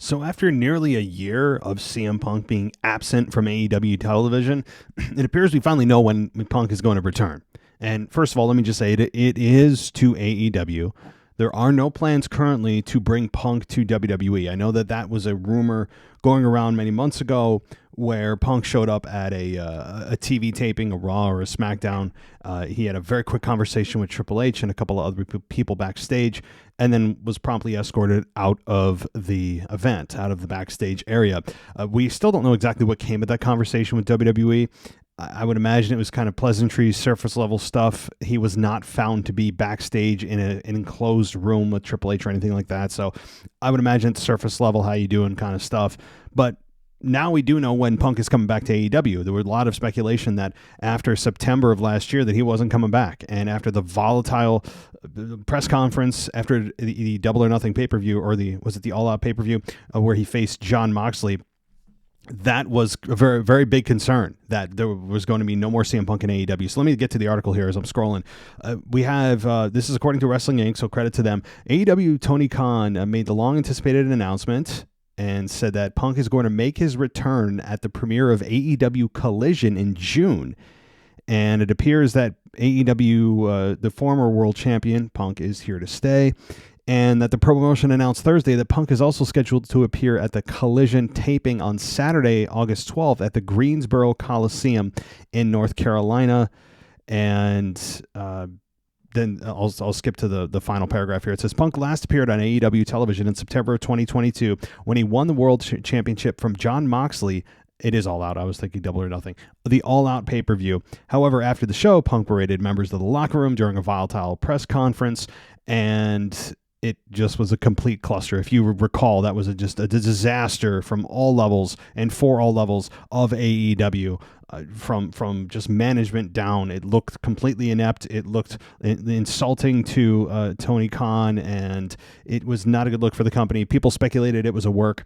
So after nearly a year of CM Punk being absent from AEW television, it appears we finally know when Punk is going to return. And first of all, let me just say it is to AEW. There are no plans currently to bring Punk to WWE. I know that was a rumor going around many months ago where Punk showed up at a TV taping, a Raw or a SmackDown. He had a very quick conversation with Triple H and a couple of other people backstage, and then was promptly escorted out of the event, out of the backstage area. We still don't know exactly what came of that conversation with WWE. I would imagine it was kind of pleasantries, surface level stuff. He was not found to be backstage in an enclosed room with Triple H or anything like that. So I would imagine it's surface level, how you doing kind of stuff. But now we do know when Punk is coming back to AEW. There was a lot of speculation that after September of last year that he wasn't coming back. And after the volatile press conference, after the Double or Nothing pay-per-view, or was it the All Out pay-per-view where he faced Jon Moxley, that was a very, very big concern that there was going to be no more CM Punk in AEW. So let me get to the article here as I'm scrolling. We have, this is according to Wrestling Inc., so credit to them. AEW Tony Khan made the long-anticipated announcement and said that Punk is going to make his return at the premiere of AEW Collision in June. And it appears that AEW, the former world champion, Punk, is here to stay. And that the promotion announced Thursday that Punk is also scheduled to appear at the Collision taping on Saturday, August 12th at the Greensboro Coliseum in North Carolina. And then I'll skip to the final paragraph here. It says, Punk last appeared on AEW television in September of 2022 when he won the World Championship from Jon Moxley. It is All Out. I was thinking Double or Nothing. The All Out pay-per-view. However, after the show, Punk berated members of the locker room during a volatile press conference, and it just was a complete cluster. If you recall, that was just a disaster from all levels and for all levels of AEW, from just management down. It looked completely inept. It looked insulting to Tony Khan, and it was not a good look for the company. People speculated it was a work.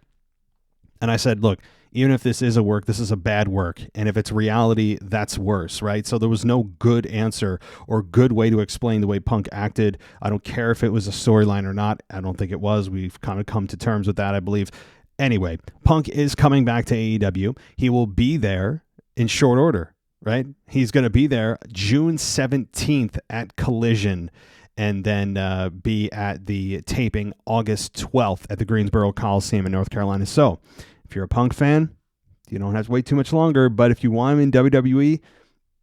And I said, look, even if this is a work, this is a bad work. And if it's reality, that's worse, right? So there was no good answer or good way to explain the way Punk acted. I don't care if it was a storyline or not. I don't think it was. We've kind of come to terms with that, I believe. Anyway, Punk is coming back to AEW. He will be there in short order, right? He's going to be there June 17th at Collision, and then be at the taping August 12th at the Greensboro Coliseum in North Carolina. So if you're a Punk fan, you don't have to wait too much longer, but if you want him in WWE,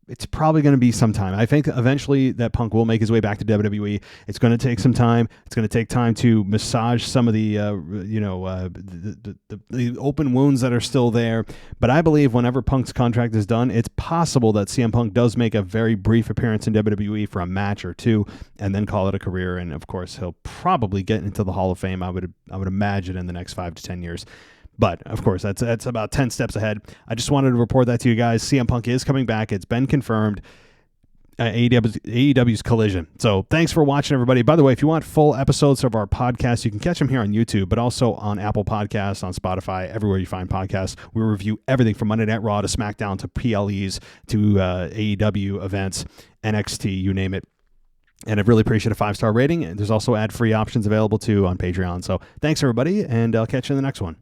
it's probably going to be some time. I think eventually that Punk will make his way back to WWE. It's going to take some time. It's going to take time to massage some of the open wounds that are still there. But I believe whenever Punk's contract is done, it's possible that CM Punk does make a very brief appearance in WWE for a match or two, and then call it a career. And of course, he'll probably get into the Hall of Fame. I would imagine in the next 5 to 10 years. But, of course, that's about 10 steps ahead. I just wanted to report that to you guys. CM Punk is coming back. It's been confirmed. AEW's Collision. So thanks for watching, everybody. By the way, if you want full episodes of our podcast, you can catch them here on YouTube, but also on Apple Podcasts, on Spotify, everywhere you find podcasts. We review everything from Monday Night Raw to SmackDown to PLEs to AEW events, NXT, you name it. And I'd really appreciate a 5-star rating. And there's also ad-free options available, too, on Patreon. So thanks, everybody, and I'll catch you in the next one.